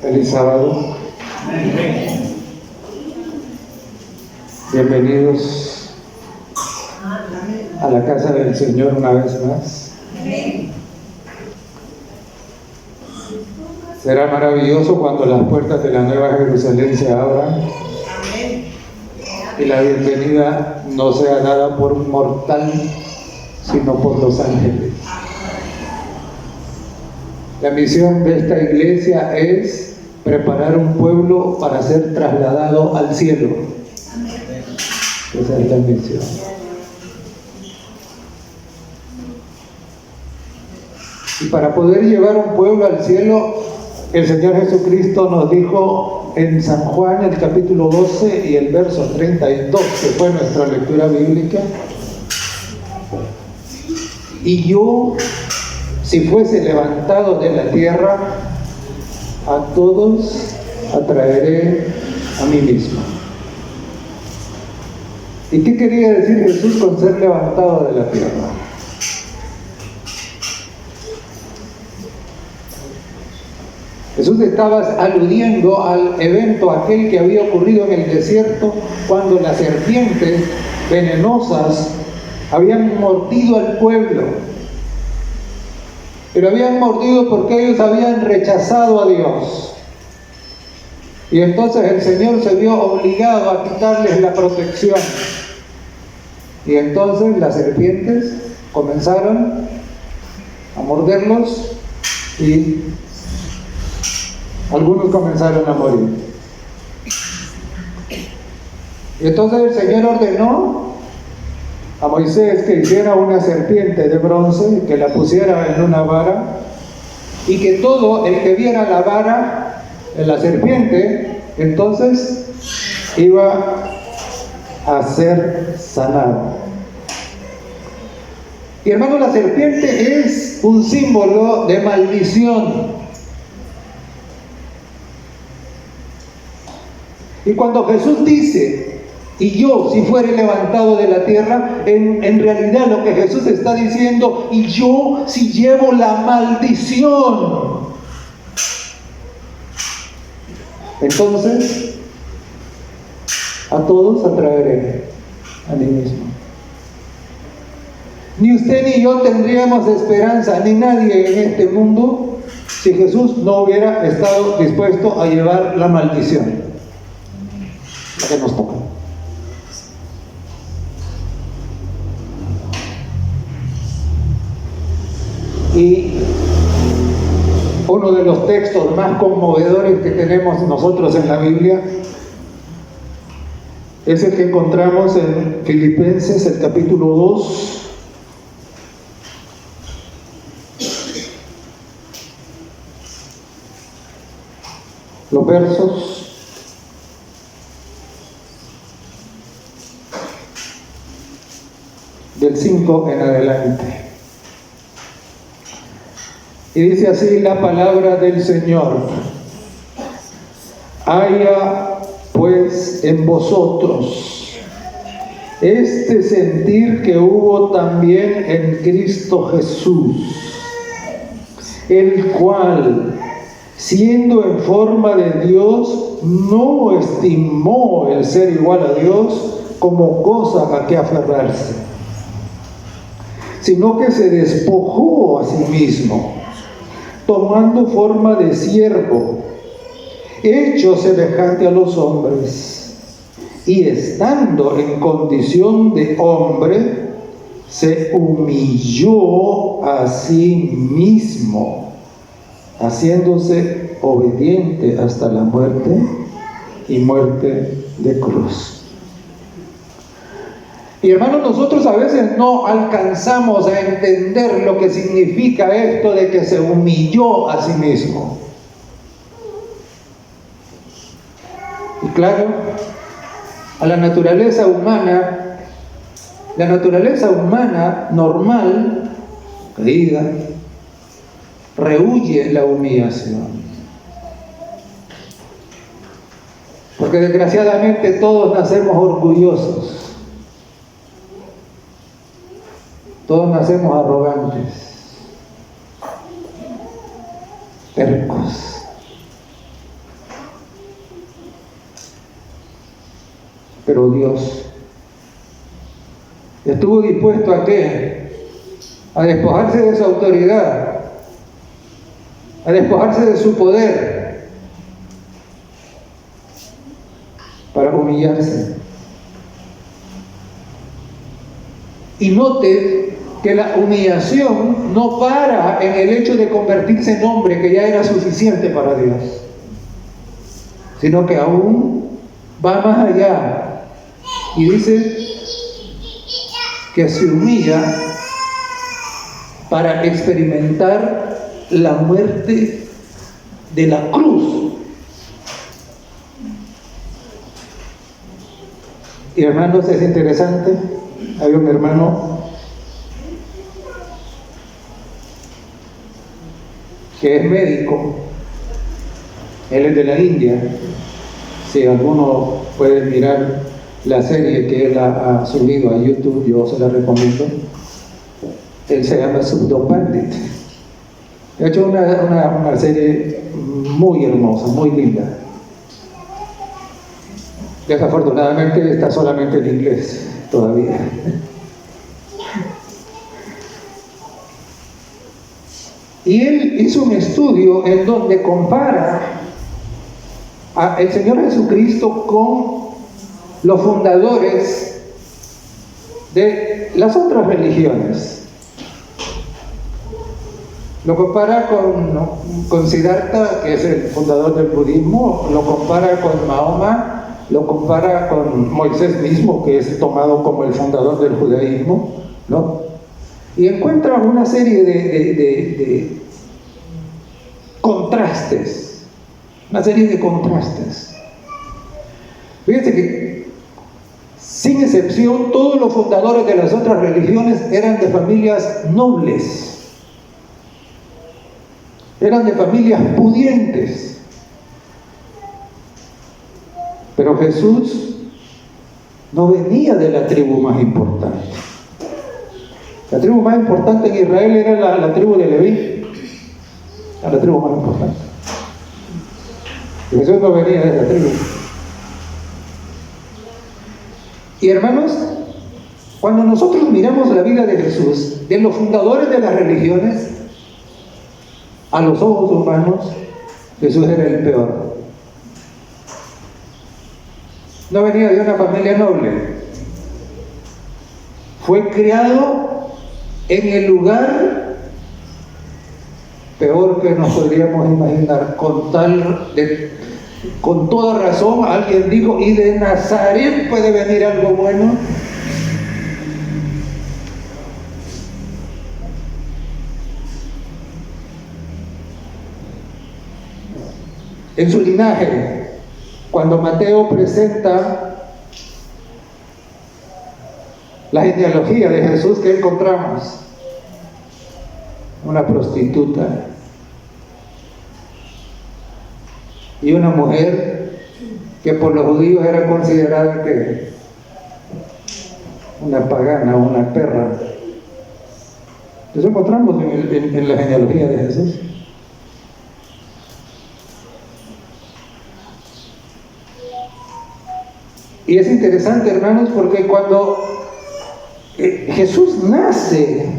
Feliz sábado. Bienvenidos a la casa del Señor una vez más. Será maravilloso cuando las puertas de la Nueva Jerusalén se abran y la bienvenida no sea dada por un mortal, sino por los ángeles. La misión de esta iglesia es preparar un pueblo para ser trasladado al cielo. Esa es la misión. Y para poder llevar un pueblo al cielo, el Señor Jesucristo nos dijo en San Juan, el capítulo 12 y el verso 32, que fue nuestra lectura bíblica: y yo, si fuese levantado de la tierra, a todos atraeré a mí mismo. ¿Y qué quería decir Jesús con ser levantado de la tierra? Jesús estaba aludiendo al evento aquel que había ocurrido en el desierto, cuando las serpientes venenosas habían mordido al pueblo. Pero habían mordido porque ellos habían rechazado a Dios. Y entonces el Señor se vio obligado a quitarles la protección. Y entonces las serpientes comenzaron a morderlos y algunos comenzaron a morir. Y entonces el Señor ordenó a Moisés que hiciera una serpiente de bronce y que la pusiera en una vara, y que todo el que viera la vara en la serpiente, entonces iba a ser sanado. Y hermano, la serpiente es un símbolo de maldición. Y cuando Jesús dice: y yo, si fuere levantado de la tierra, en realidad lo que Jesús está diciendo: y yo, si llevo la maldición, entonces a todos atraeré a mí mismo. Ni usted ni yo tendríamos esperanza, ni nadie en este mundo, si Jesús no hubiera estado dispuesto a llevar la maldición, la que nos toca. Y uno de los textos más conmovedores que tenemos nosotros en la Biblia es el que encontramos en Filipenses, el capítulo 2, los versos del 5 en adelante. Y dice así la palabra del Señor: haya pues en vosotros este sentir que hubo también en Cristo Jesús, el cual, siendo en forma de Dios, no estimó el ser igual a Dios como cosa a que aferrarse, sino que se despojó a sí mismo, tomando forma de siervo, hecho semejante a los hombres, y estando en condición de hombre, se humilló a sí mismo, haciéndose obediente hasta la muerte, y muerte de cruz. Y hermanos, nosotros a veces no alcanzamos a entender lo que significa esto de que se humilló a sí mismo. Y claro, a la naturaleza humana normal, caída, rehúye la humillación. Porque desgraciadamente todos nacemos orgullosos. Todos nacemos arrogantes, tercos. Pero Dios estuvo dispuesto ¿a qué? A despojarse de su autoridad, a despojarse de su poder, para humillarse. Y note que la humillación no para en el hecho de convertirse en hombre, que ya era suficiente para Dios, sino que aún va más allá y dice que se humilla para experimentar la muerte de la cruz. Y hermanos, es interesante, hay un hermano que es médico, él es de la India. Si alguno puede mirar la serie que él ha subido a YouTube, yo se la recomiendo. Él se llama Subdo Pandit. Ha hecho una serie muy hermosa, muy linda. Desafortunadamente está solamente en inglés todavía. Y él hizo un estudio en donde compara al Señor Jesucristo con los fundadores de las otras religiones. Lo compara con Siddhartha, que es el fundador del budismo, lo compara con Mahoma, lo compara con Moisés mismo, que es tomado como el fundador del judaísmo, ¿no? Y encuentra una serie de contrastes, una serie de contrastes. Fíjense que, sin excepción, todos los fundadores de las otras religiones eran de familias nobles, eran de familias pudientes. Pero Jesús no venía de la tribu más importante. La tribu más importante en Israel era la tribu de Leví, la tribu más importante. Y Jesús no venía de esa tribu. Y hermanos, cuando nosotros miramos la vida de Jesús, de los fundadores de las religiones, a los ojos humanos, Jesús era el peor. No venía de una familia noble. Fue criado en el lugar peor que nos podríamos imaginar. Con toda razón, alguien dijo, ¿y de Nazaret puede venir algo bueno? En su linaje, cuando Mateo presenta la genealogía de Jesús, que encontramos una prostituta y una mujer que por los judíos era considerada que una pagana, una perra. Eso encontramos en la genealogía de Jesús. Y es interesante, hermanos, porque cuando Jesús nace,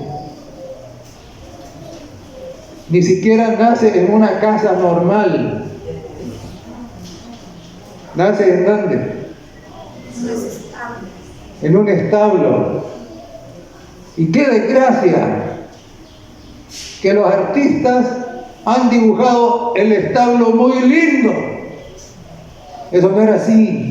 ni siquiera nace en una casa normal. ¿Nace en dónde? En un establo. Y qué desgracia que los artistas han dibujado el establo muy lindo. Eso no era así.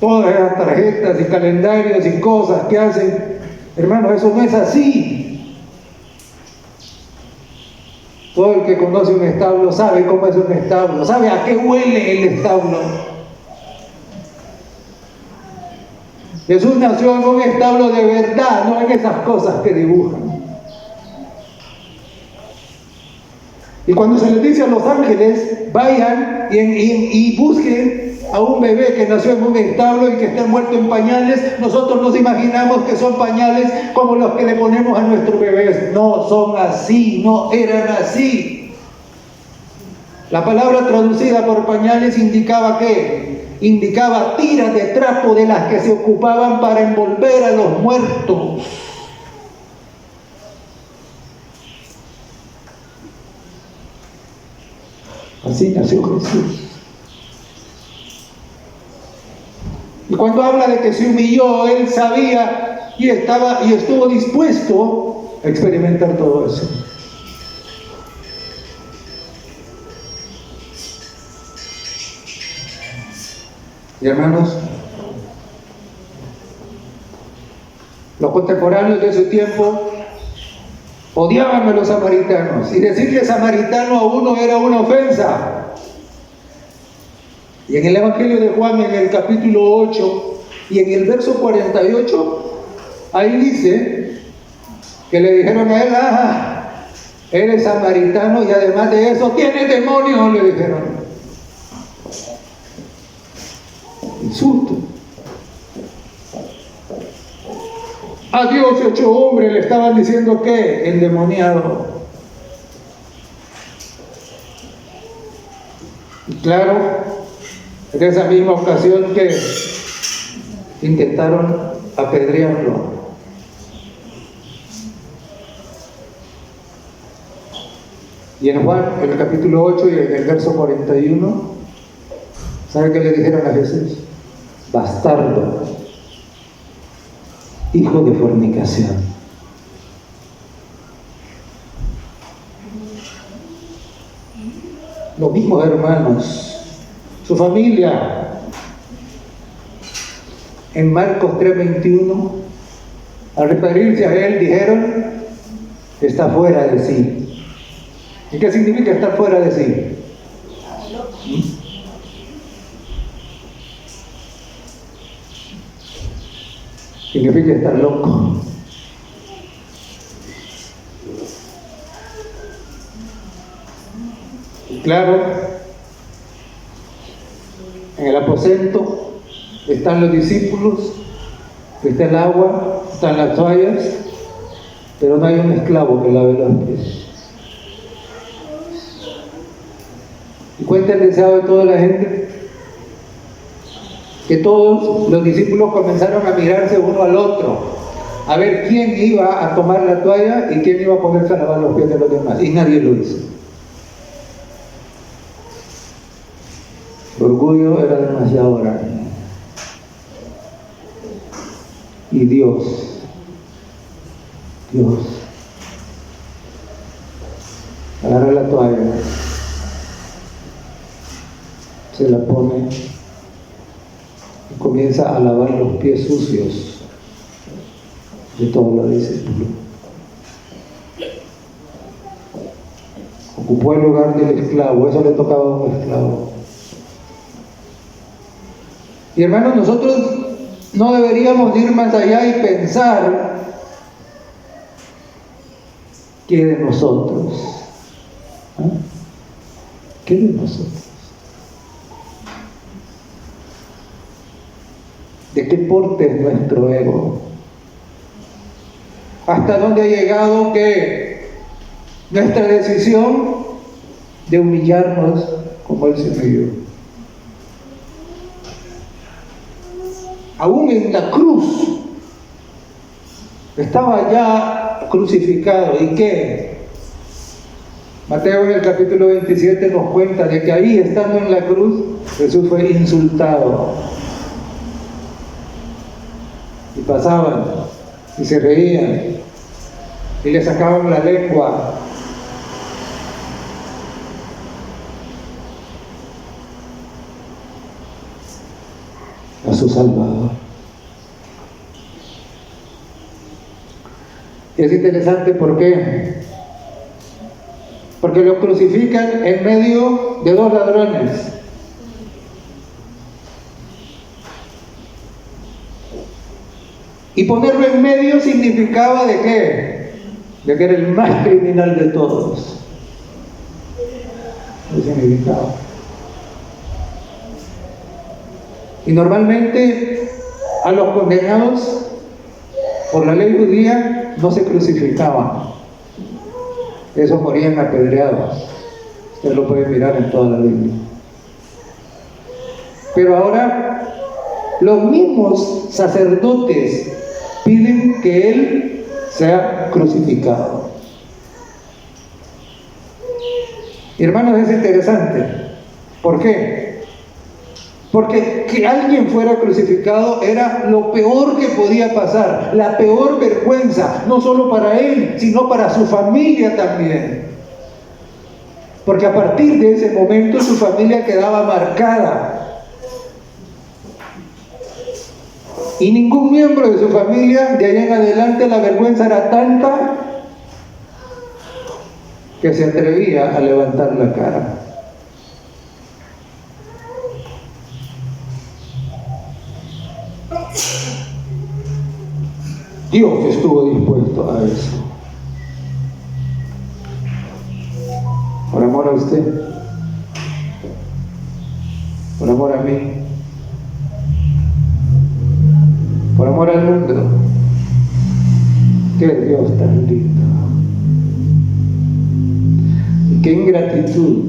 Todas esas tarjetas y calendarios y cosas que hacen, hermanos, eso no es así. Todo el que conoce un establo sabe cómo es un establo, sabe a qué huele el establo. Jesús nació en un establo de verdad, no en esas cosas que dibujan. Y cuando se les dice a los ángeles, vayan y busquen a un bebé que nació en un establo y que está envuelto en pañales, nosotros nos imaginamos que son pañales como los que le ponemos a nuestros bebés. No son así, no eran así. La palabra traducida por pañales indicaba ¿qué? Indicaba tiras de trapo de las que se ocupaban para envolver a los muertos. Así nació Jesús. Y cuando habla de que se humilló, él sabía y estuvo dispuesto a experimentar todo eso. Y hermanos, los contemporáneos de su tiempo odiaban a los samaritanos, y decirle samaritano a uno era una ofensa. Y en el Evangelio de Juan, en el capítulo 8 y en el verso 48, ahí dice que le dijeron a él: eres samaritano y además de eso tienes demonios, le dijeron. Insulto. A Dios hecho hombre le estaban diciendo que endemoniado. Y claro, en esa misma ocasión que intentaron apedrearlo. Y en Juan, en el capítulo 8 y en el verso 41, ¿sabe qué le dijeron a Jesús? Bastardo, hijo de fornicación. Lo mismo, hermanos, su familia. En Marcos 3:21, al referirse a él, dijeron: está fuera de sí. ¿Y qué significa estar fuera de sí? Significa estar loco. Y claro, en el aposento están los discípulos, está el agua, están las toallas, pero no hay un esclavo que lave los pies. Y cuenta el deseo de toda la gente, que todos los discípulos comenzaron a mirarse uno al otro, a ver quién iba a tomar la toalla y quién iba a ponerse a lavar los pies de los demás, y nadie lo hizo. El orgullo era demasiado grande. Y Dios agarra la toalla, se la pone y comienza a lavar los pies sucios de todos los discípulos. Ocupó el lugar del esclavo, eso le tocaba a un esclavo. Y hermanos, nosotros no deberíamos ir más allá y pensar ¿qué de nosotros? ¿Qué de nosotros? ¿De qué porte es nuestro ego? ¿Hasta dónde ha llegado que nuestra decisión de humillarnos como Él se humilló? Aún en la cruz estaba ya crucificado. ¿Y qué? Mateo en el capítulo 27 nos cuenta de que ahí, estando en la cruz, Jesús fue insultado. Y pasaban y se reían y le sacaban la lengua. A su Salvador. Y es interesante, ¿por qué? Porque lo crucifican en medio de dos ladrones. Y ponerlo en medio significaba ¿de qué? De que era el más criminal de todos. Eso significaba. Y normalmente a los condenados por la ley judía no se crucificaban. Esos morían apedreados. Usted lo puede mirar en toda la Biblia. Pero ahora los mismos sacerdotes piden que Él sea crucificado. Hermanos, es interesante. ¿Por qué? Porque que alguien fuera crucificado era lo peor que podía pasar, la peor vergüenza, no solo para él, sino para su familia también. Porque a partir de ese momento su familia quedaba marcada. Y ningún miembro de su familia, de ahí en adelante, la vergüenza era tanta que se atrevía a levantar la cara. Dios estuvo dispuesto a eso. Por amor a usted, por amor a mí, por amor al mundo. Qué Dios tan lindo. Y qué ingratitud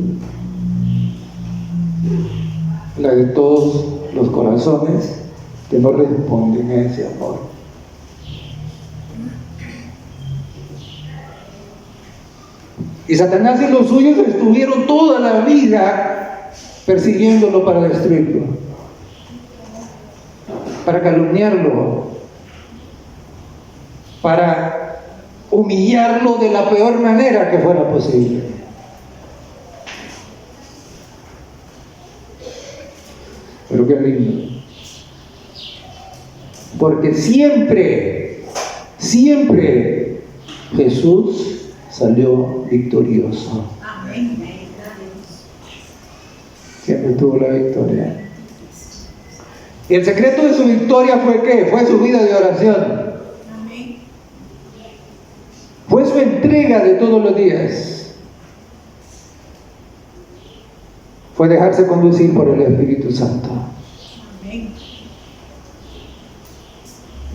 la de todos los corazones que no responden a ese amor. Y Satanás y los suyos estuvieron toda la vida persiguiéndolo para destruirlo, para calumniarlo, para humillarlo de la peor manera que fuera posible. Pero qué lindo. Porque siempre Jesús salió victorioso. Amén. Siempre tuvo la victoria. Y el secreto de su victoria fue ¿qué? Fue su vida de oración. Amén. Fue su entrega de todos los días. Fue dejarse conducir por el Espíritu Santo. Amén.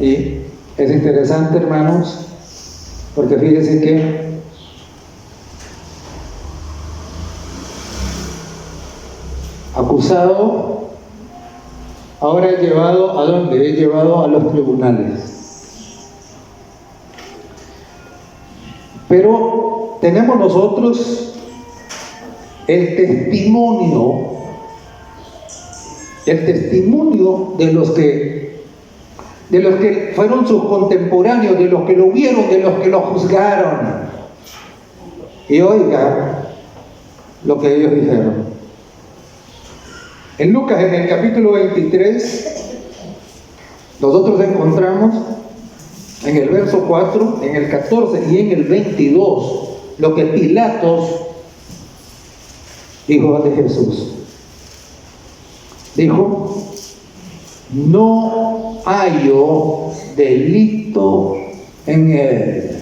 Y es interesante, hermanos, porque fíjense que acusado, ahora es llevado ¿a dónde? Es llevado a los tribunales. Pero tenemos nosotros el testimonio de los que fueron sus contemporáneos, de los que lo vieron, de los que lo juzgaron. Y oiga lo que ellos dijeron. En Lucas, en el capítulo 23, nosotros encontramos en el verso 4, en el 14 y en el 22, lo que Pilatos dijo de Jesús. Dijo: no hallo delito en él.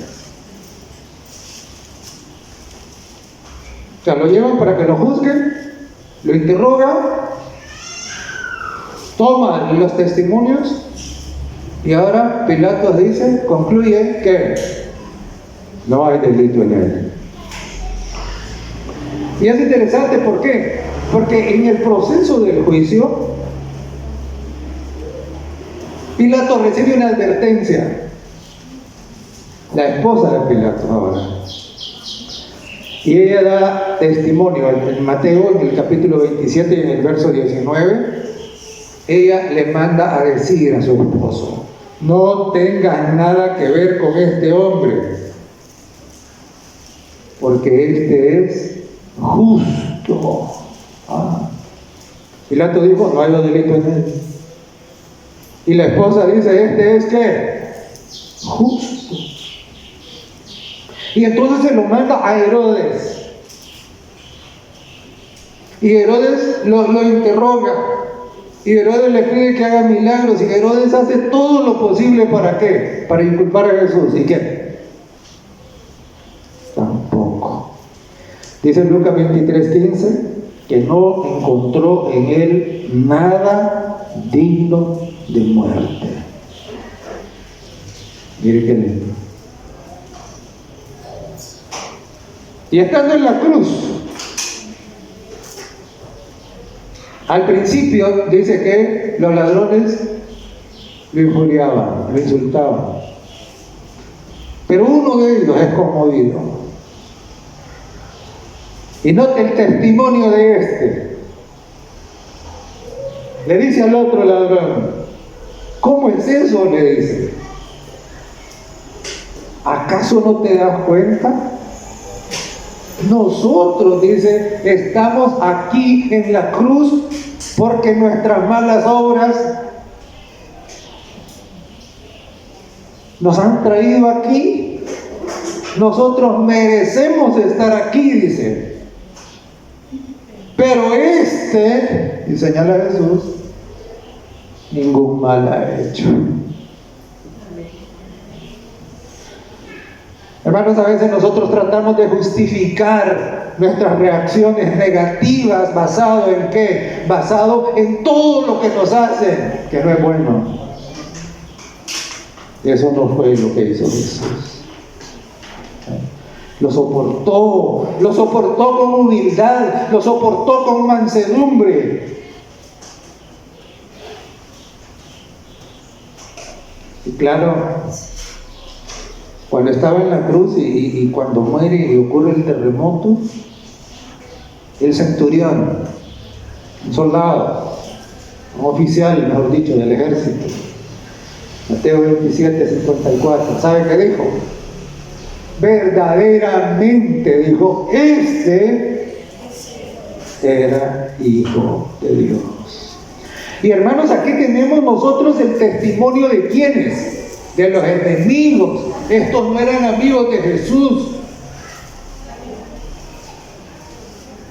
O sea, lo llevan para que lo juzguen, lo interrogan, toman los testimonios y ahora Pilatos concluye que no hay delito en él. Y es interesante, ¿por qué? Porque en el proceso del juicio Pilato recibe una advertencia, la esposa de Pilato ahora, y ella da testimonio en Mateo, en el capítulo 27 y en el verso 19. Ella le manda a decir a su esposo: no tengas nada que ver con este hombre, porque este es justo. Pilato dijo: no hay delito en él. Y la esposa dice: este es ¿qué? Justo. Y entonces se lo manda a Herodes. Y Herodes lo interroga. Y Herodes le pide que haga milagros. Y Herodes hace todo lo posible ¿para qué? Para inculpar a Jesús. ¿Y qué? Tampoco. Dice Lucas 23:15 que no encontró en él nada digno de muerte. Mire qué lindo. Y estando en la cruz, Al principio dice que los ladrones lo injuriaban, lo insultaban. Pero uno de ellos es conmovido. Y note el testimonio de este. Le dice al otro ladrón, ¿cómo es eso? Le dice. ¿Acaso no te das cuenta? Nosotros, dice, estamos aquí en la cruz porque nuestras malas obras nos han traído aquí. Nosotros merecemos estar aquí, dice. Pero este, y señala a Jesús, ningún mal ha hecho. Hermanos, a veces nosotros tratamos de justificar nuestras reacciones negativas basado en ¿qué? Basado en todo lo que nos hacen, que no es bueno. Eso no fue lo que hizo Jesús. Lo soportó con humildad, lo soportó con mansedumbre. Y claro, cuando estaba en la cruz y cuando muere y ocurre el terremoto, el centurión, un soldado, un oficial, mejor dicho, del ejército, Mateo 27:54, ¿sabe qué dijo? Verdaderamente, dijo, este era Hijo de Dios. Y hermanos, aquí tenemos nosotros el testimonio de ¿quiénes? De los enemigos. Estos no eran amigos de Jesús.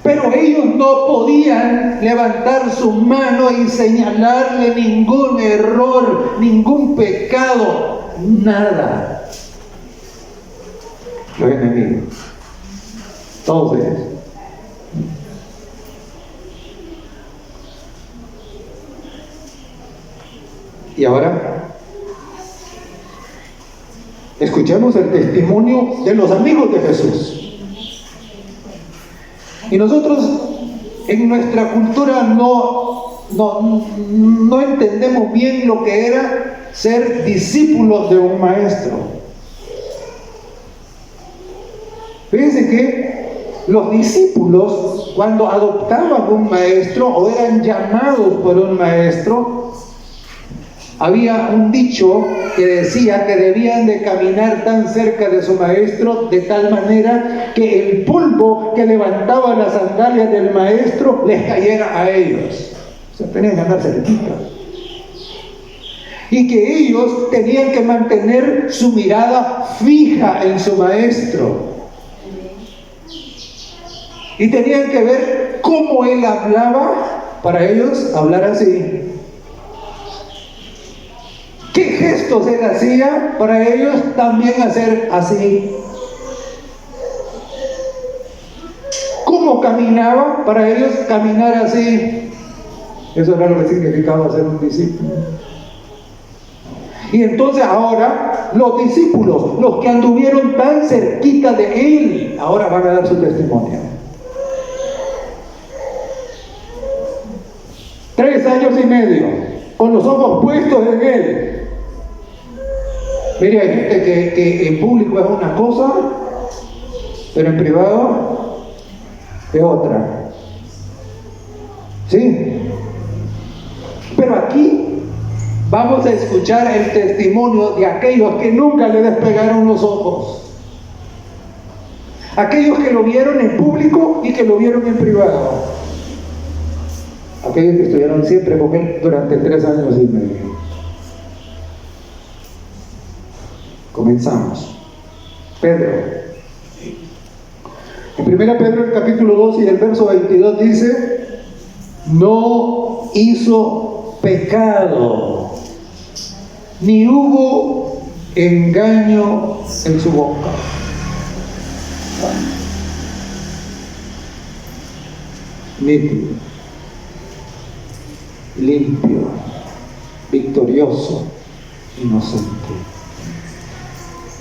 Pero ellos no podían levantar su mano y señalarle ningún error, ningún pecado, nada. Los enemigos. Todos ellos. Y ahora, escuchemos el testimonio de los amigos de Jesús. Y nosotros en nuestra cultura no entendemos bien lo que era ser discípulos de un maestro. Fíjense que los discípulos, cuando adoptaban un maestro o eran llamados por un maestro, había un dicho que decía que debían de caminar tan cerca de su maestro de tal manera que el polvo que levantaba las sandalias del maestro les cayera a ellos. O sea, tenían que andar cerquita. Y que ellos tenían que mantener su mirada fija en su maestro. Y tenían que ver cómo él hablaba para ellos hablar así. ¿Qué gestos él hacía para ellos también hacer así? ¿Cómo caminaba para ellos caminar así? Eso era lo que significaba ser un discípulo. Y entonces ahora los discípulos, los que anduvieron tan cerquita de él, ahora van a dar su testimonio. 3 años y medio, con los ojos puestos en él. Mire, hay gente que en público es una cosa, pero en privado es otra. ¿Sí? Pero aquí vamos a escuchar el testimonio de aquellos que nunca le despegaron los ojos. Aquellos que lo vieron en público y que lo vieron en privado. Aquellos que estuvieron siempre con él durante 3 años y medio. Comenzamos. Pedro. En 1 Pedro, el capítulo 2 y el verso 22 dice: no hizo pecado, ni hubo engaño en su boca. Nítido, limpio, victorioso, inocente.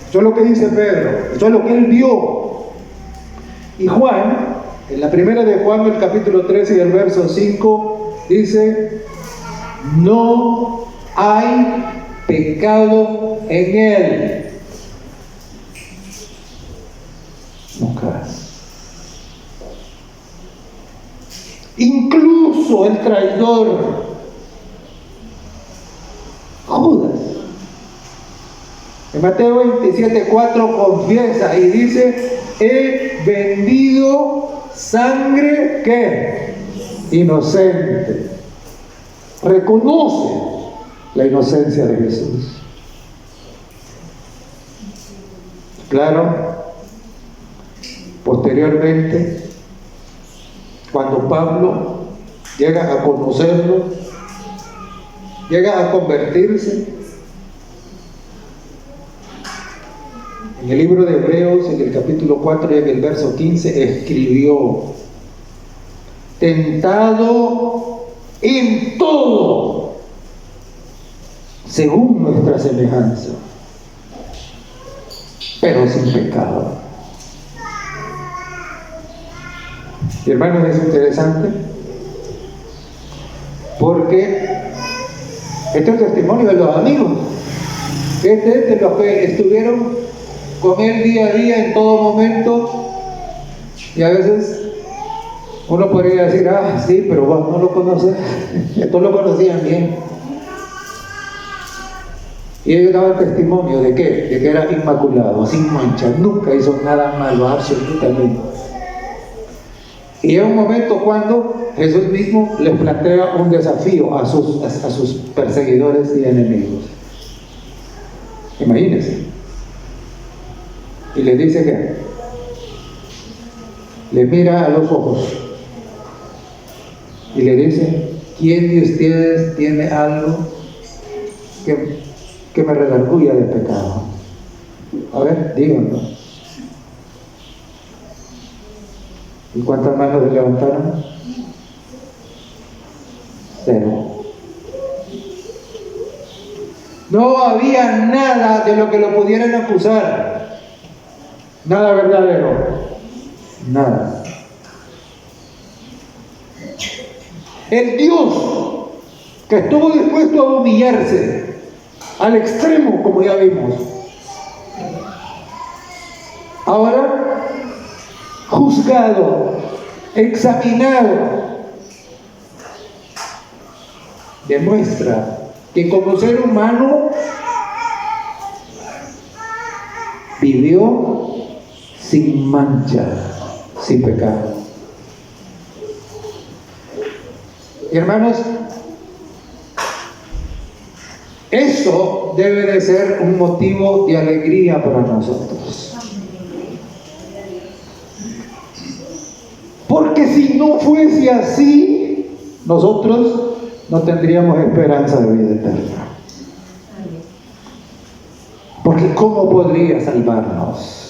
Eso es lo que dice Pedro, eso es lo que él vio. Y Juan, en la primera de Juan, el capítulo 13 y el verso 5, dice, no hay pecado en él. Nunca. Incluso el traidor, Judas, en Mateo 27:4 confiesa y dice, he vendido sangre, ¿qué? Inocente. Reconoce la inocencia de Jesús. Claro, posteriormente, cuando Pablo llega a conocerlo, llega a convertirse, en el libro de Hebreos, en el capítulo 4 y en el verso 15, escribió, tentado en todo, según nuestra semejanza, pero sin pecado. Y hermanos, es interesante porque este es el testimonio de los amigos. Este es de los que estuvieron con él día a día en todo momento, y a veces uno podría decir, ah, sí, pero vos no lo conoces. Estos lo conocían bien. Y ellos daban testimonio de ¿qué? De que era inmaculado, sin mancha, nunca hizo nada malo, absolutamente. Y llega un momento cuando Jesús mismo les plantea un desafío a sus perseguidores y enemigos. Imagínense. Y les dice que le mira a los ojos y le dice, ¿quién de ustedes tiene algo que me redarguya de pecado? A ver, díganlo. ¿Y cuántas manos se levantaron? 0. No había nada de lo que lo pudieran acusar. Nada verdadero. Nada. El Dios que estuvo dispuesto a humillarse al extremo, como ya vimos, ahora juzgado, examinado, demuestra que como ser humano vivió sin mancha, sin pecado. Y hermanos, eso debe de ser un motivo de alegría para nosotros. Porque si no fuese así, nosotros no tendríamos esperanza de vida eterna. Porque ¿cómo podría salvarnos?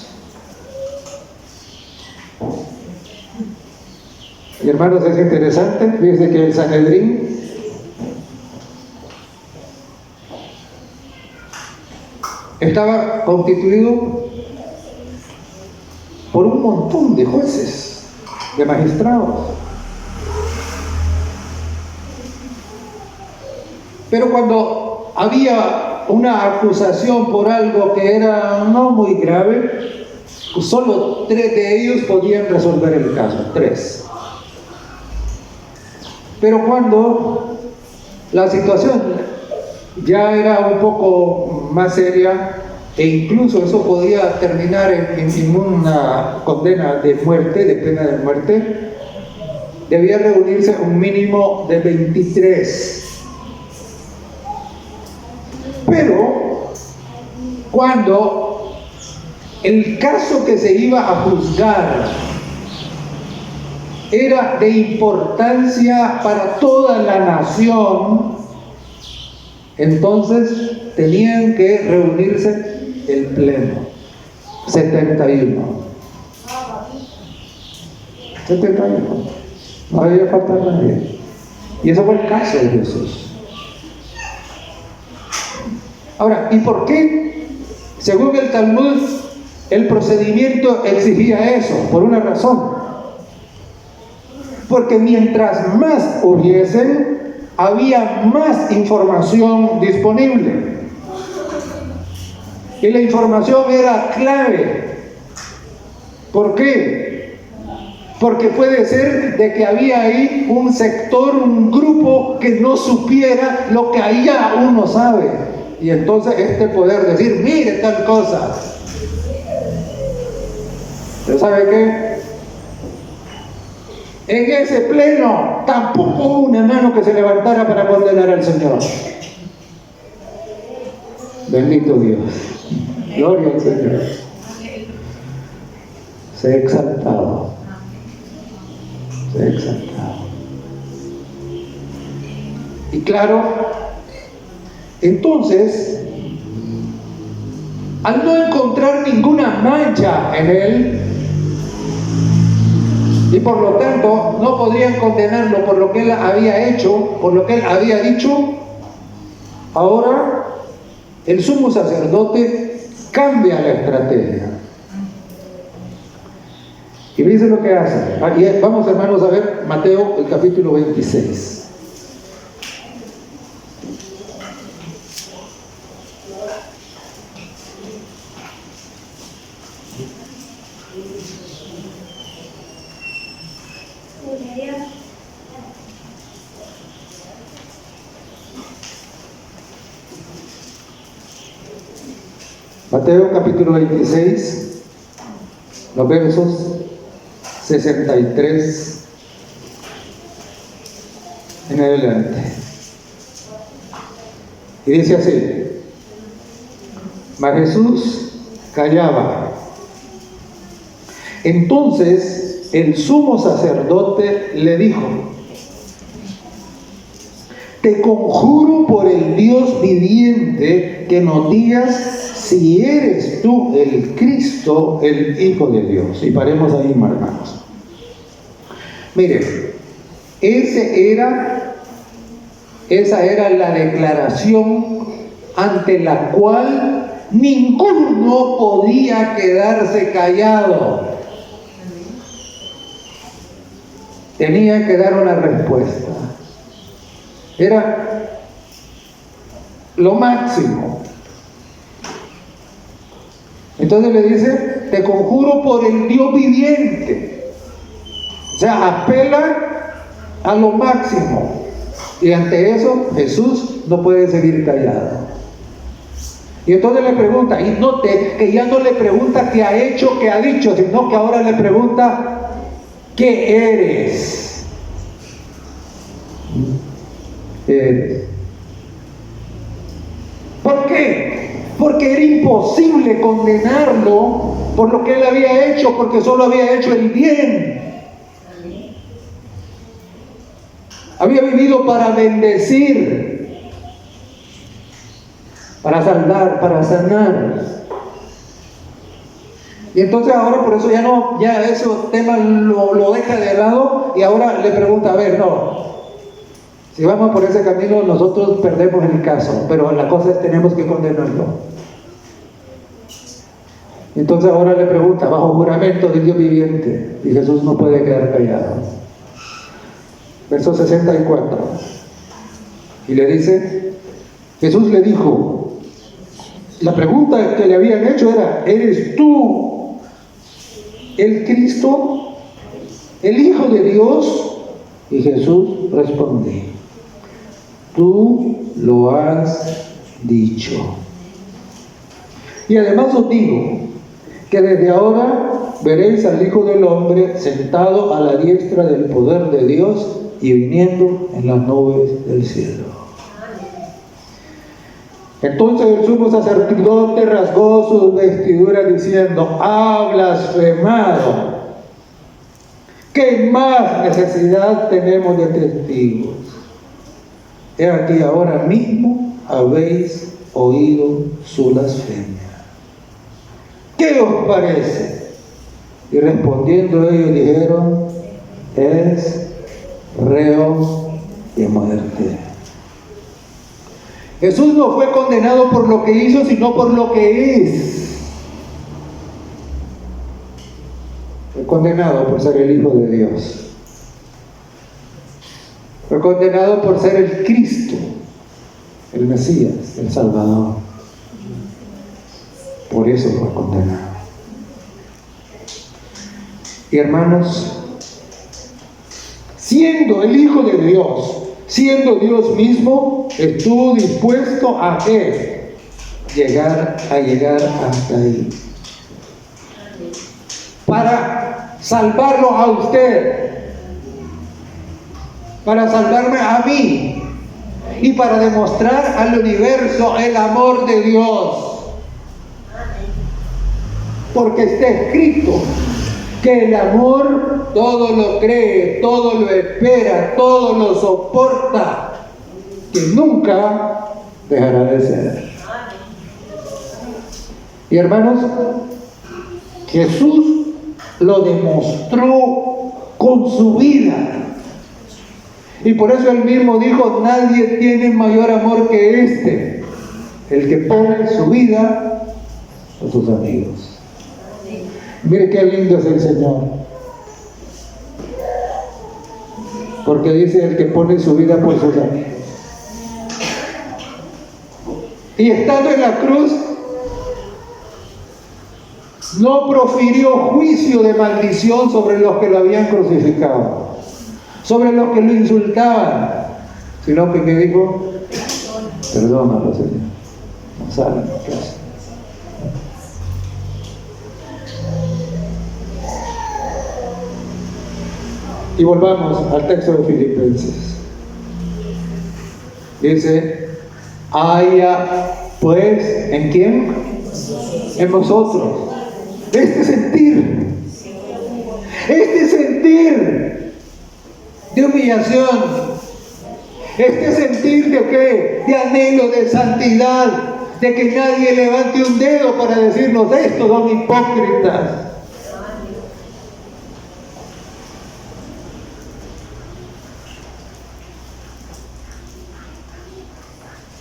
Y hermanos, es interesante, fíjense que el Sanedrín estaba constituido por un montón de jueces, de magistrados. Pero cuando había una acusación por algo que era no muy grave, pues solo 3 de ellos podían resolver el caso, 3. Pero cuando la situación ya era un poco más seria, e incluso eso podía terminar en una condena de muerte, de pena de muerte, debía reunirse un mínimo de 23. Pero cuando el caso que se iba a juzgar era de importancia para toda la nación, entonces tenían que reunirse el pleno. 71. No había faltado nadie. Y eso fue el caso de Jesús. Ahora, ¿y por qué? Según el Talmud, el procedimiento exigía eso, por una razón. porque mientras más hubiesen, había más información disponible. Y la información era clave. ¿Por qué? Porque puede ser de que había ahí un sector, un grupo que no supiera lo que allá uno sabe. Y entonces poder decir, mire tal cosa. ¿Usted sabe qué? En ese pleno tampoco hubo una mano que se levantara para condenar al Señor. Bendito Dios. Gloria al Señor. Sea exaltado. Sea exaltado. Y claro, entonces, al no encontrar ninguna mancha en él, y por lo tanto no podrían condenarlo por lo que él había hecho, por lo que él había dicho, ahora el sumo sacerdote cambia la estrategia. Y dice lo que hace. Vamos, hermanos, a ver Mateo, el capítulo 26. Mateo capítulo 26, los versos 63 en adelante. Y dice así: mas Jesús callaba. Entonces el sumo sacerdote le dijo: te conjuro por el Dios viviente que nos digas si eres tú el Cristo, el Hijo de Dios. Y paremos ahí, hermanos. Miren, esa era la declaración ante la cual ninguno podía quedarse callado. Tenía que dar una respuesta. Era lo máximo. Entonces le dice: te conjuro por el Dios viviente. O sea, apela a lo máximo. Y ante eso Jesús no puede seguir callado. Y entonces le pregunta, y note que ya no le pregunta qué ha hecho, qué ha dicho, sino que ahora le pregunta: ¿qué eres? ¿Qué eres? ¿Por qué? Porque era imposible condenarlo por lo que él había hecho, porque solo había hecho el bien. Había vivido para bendecir, para salvar, para sanar. Y entonces ahora por eso ya ese tema lo deja de lado y ahora le pregunta: a ver, no, si vamos por ese camino nosotros perdemos el caso, pero la cosa es tenemos que condenarlo. Entonces ahora le pregunta, bajo juramento del Dios viviente, y Jesús no puede quedar callado. Verso 64. Y le dice, Jesús le dijo, la pregunta que le habían hecho era: ¿eres tú el Cristo, el Hijo de Dios? Y Jesús respondió: tú lo has dicho. Y además os digo que desde ahora veréis al Hijo del Hombre sentado a la diestra del poder de Dios y viniendo en las nubes del cielo. Entonces el sumo sacerdote rasgó sus vestiduras diciendo: ha blasfemado. ¿Qué más necesidad tenemos de testigos? He aquí ahora mismo habéis oído su blasfemia. ¿Qué os parece? Y respondiendo ellos dijeron: es reo de muerte. Jesús no fue condenado por lo que hizo, sino por lo que es. Fue condenado por ser el Hijo de Dios. Fue condenado por ser el Cristo, el Mesías, el Salvador. Por eso fue condenado. Y hermanos, siendo el Hijo de Dios, siendo Dios mismo, estuvo dispuesto a ¿qué? Llegar hasta ahí. Para salvarlo a usted, para salvarme a mí y para demostrar al universo el amor de Dios. Porque está escrito que el amor todo lo cree, todo lo espera, todo lo soporta, que nunca dejará de ser. Y hermanos, Jesús lo demostró con su vida. Y por eso él mismo dijo, nadie tiene mayor amor que este, el que pone su vida por sus amigos. Mire qué lindo es el Señor. Porque dice el que pone su vida por sus amigos. Y estando en la cruz, no profirió juicio de maldición sobre los que lo habían crucificado, sobre los que lo insultaban, sino que dijo, perdónalo, Señor, no saben lo que hacen. Y volvamos al texto de Filipenses. Dice, haya pues, ¿en quién? En vosotros. Este sentir de humillación, este sentir de qué, de anhelo, de santidad, de que nadie levante un dedo para decirnos, estos son hipócritas.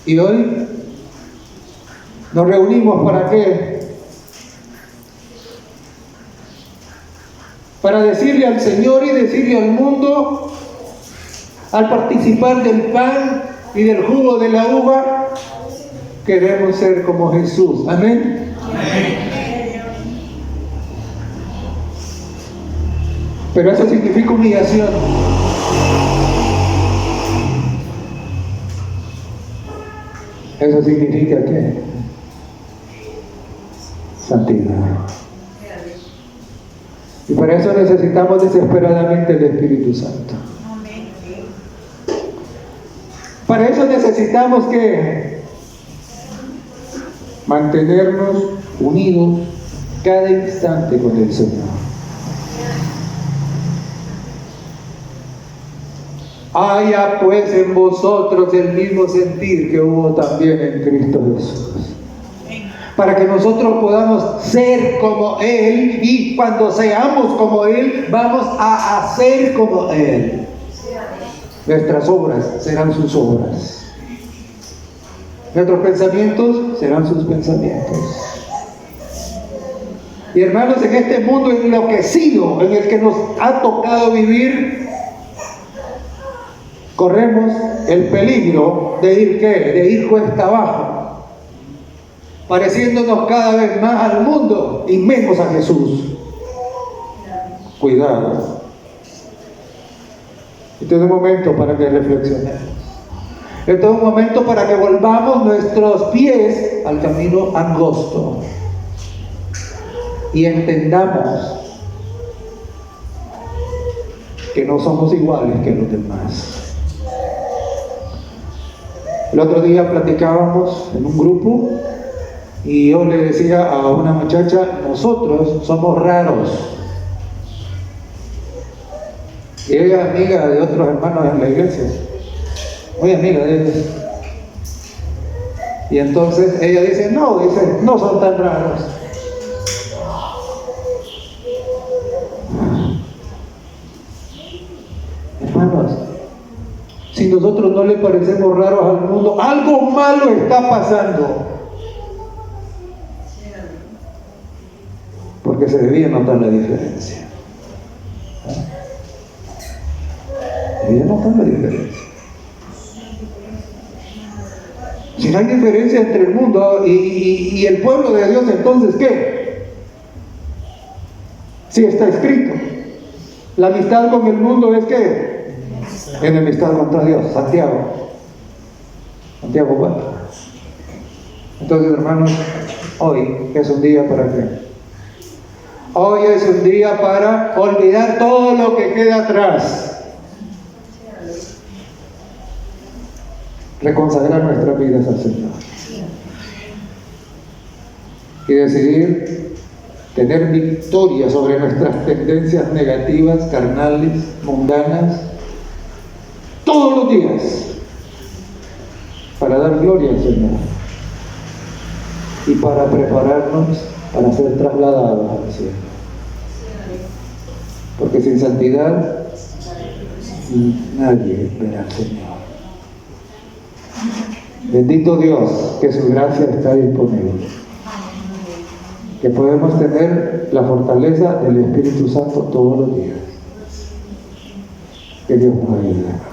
Y hoy nos reunimos ¿para qué? Para decirle al Señor y decirle al mundo, al participar del pan y del jugo de la uva, queremos ser como Jesús. Amén. Amén. Pero eso significa humillación. Eso significa ¿qué? Santidad. Y para eso necesitamos desesperadamente el Espíritu Santo. Para eso necesitamos que mantenernos unidos cada instante con el Señor. Haya pues en vosotros el mismo sentir que hubo también en Cristo Jesús. Para que nosotros podamos ser como Él, y cuando seamos como Él, vamos a hacer como Él. Nuestras obras serán sus obras. Nuestros pensamientos serán sus pensamientos. Y hermanos, en este mundo enloquecido en el que nos ha tocado vivir, corremos el peligro de ir ¿qué? De ir cuesta abajo, pareciéndonos cada vez más al mundo y menos a Jesús. Cuidado. Este es un momento para que reflexionemos. Este es un momento para que volvamos nuestros pies al camino angosto y entendamos que no somos iguales que los demás. El otro día platicábamos en un grupo y yo le decía a una muchacha, nosotros somos raros. Y ella es amiga de otros hermanos en la iglesia, muy amiga de ellos. Y entonces ella dice, no son tan raros. Hermanos, si nosotros no le parecemos raros al mundo, algo malo está pasando. Porque se debía notar la diferencia. Ella no está la diferencia. Si no hay diferencia entre el mundo y el pueblo de Dios, entonces ¿qué? Sí está escrito. La amistad con el mundo es ¿qué? Enemistad contra Dios. Santiago 4. Entonces, hermanos, hoy es un día para qué. Hoy es un día para olvidar todo lo que queda atrás. Reconsagrar nuestras vidas al Señor. Y decidir tener victoria sobre nuestras tendencias negativas, carnales, mundanas, todos los días, para dar gloria al Señor y para prepararnos para ser trasladados al cielo. Porque sin santidad nadie verá al Señor. Bendito Dios, que su gracia está disponible, que podemos tener la fortaleza del Espíritu Santo todos los días. Que Dios nos ayude.